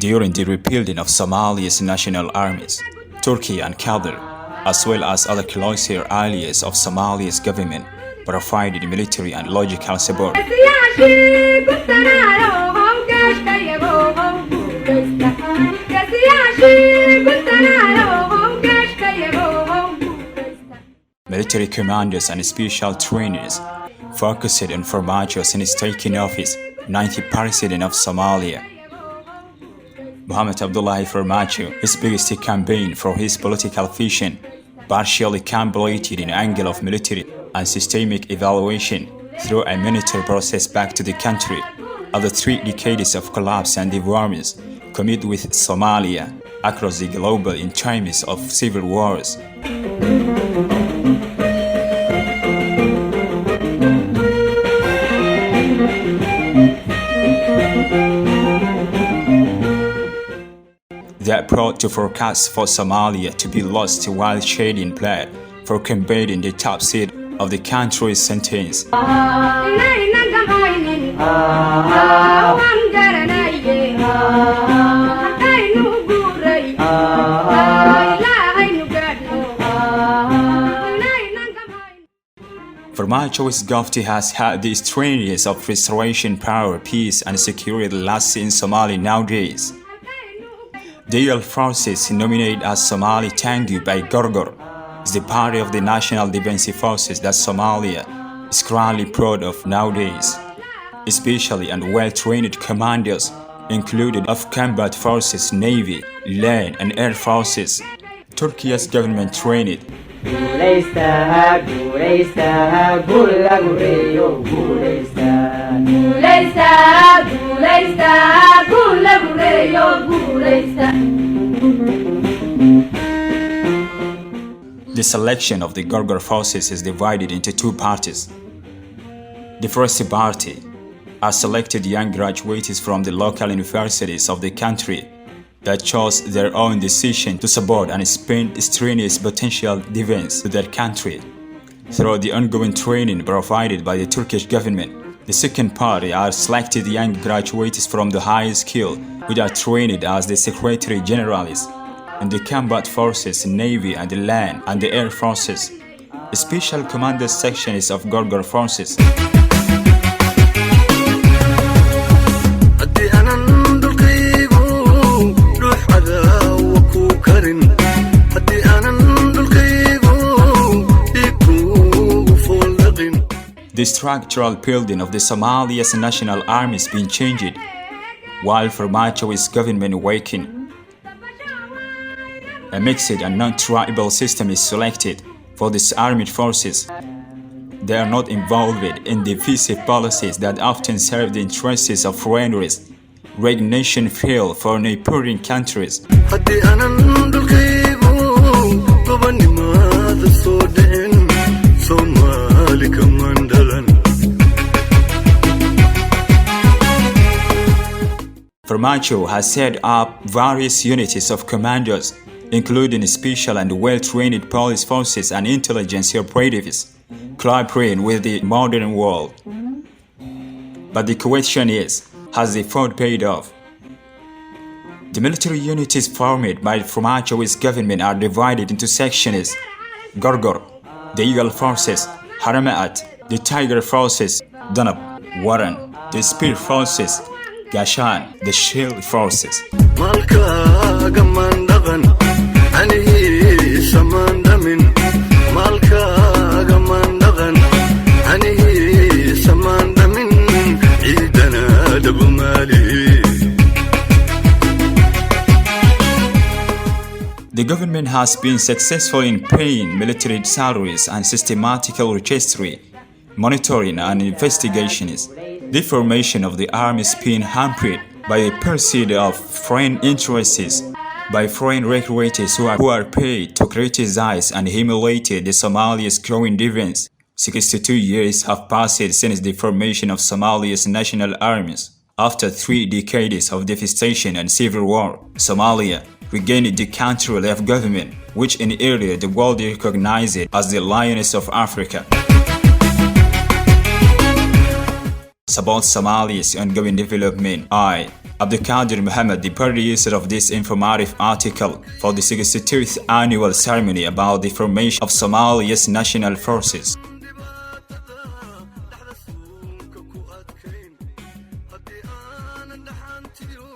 During the rebuilding of Somalia's national armies, Turkey and Qatar, as well as other closer allies of Somalia's government, provided military and logistical support. Military commanders and special trainers focused on Farmajo since taking office, 90th president of Somalia. Mohamed Farmajo, his biggest campaign for his political vision, partially completed in angle of military and systemic evaluation through a military process back to the country. After 3 decades of collapse and developments commit with Somalia across the globe in times of civil wars. The approach to forecast for Somalia to be lost while shedding blood for combating the top seed of the country's sentence. Farmajo's government has had the strains of restoration, power, peace, and security last in Somalia nowadays. The forces nominated as Somali Tangu by Gorgor is the party of the National Defense Forces that Somalia is currently proud of nowadays, especially and well-trained commanders included of combat forces, navy, land, and air forces. Turkey's government trained The selection of the Gorgor forces is divided into 2 parties. The first party are selected young graduates from the local universities of the country that chose their own decision to support and spend strenuous potential defense to their country through the ongoing training provided by the Turkish government. The second party are selected young graduates from the highest skill who are trained as the Secretary Generals in the combat forces, navy and the land and the air forces, special commander sections of Gorgor forces. The structural building of the Somalia's national army is being changed, while Farmajo's government waking. A mixed and non-tribal system is selected for these armed forces. They are not involved in divisive policies that often serve the interests of foreigners. Recognition fail for neighboring countries. Farmajo has set up various units of commandos, including special and well-trained police forces and intelligence operatives, collaborating with the modern world. But the question is, has the effort paid off? The military units formed by Farmajo's government are divided into sections: Gorgor, the Eagle Forces, Haramaat, the Tiger Forces, Danab, Warren, the Spear Forces, Gashan, the Shield Forces. The government has been successful in paying military salaries and systematic registry, monitoring and investigations. The formation of the army is being hampered by a pursuit of foreign interests, by foreign recruiters who are paid to criticize and humiliate the Somalia's growing defense. 62 years have passed since the formation of Somalia's national armies. After 3 decades of devastation and civil war, Somalia regained the country of government, which in area the world recognized as the Lioness of Africa. About Somalia's ongoing development, I, Abdikhader Mohamed, the producer of this informative article for the 62th annual ceremony about the formation of Somalia's national forces. haddii aanan dhaxantiyo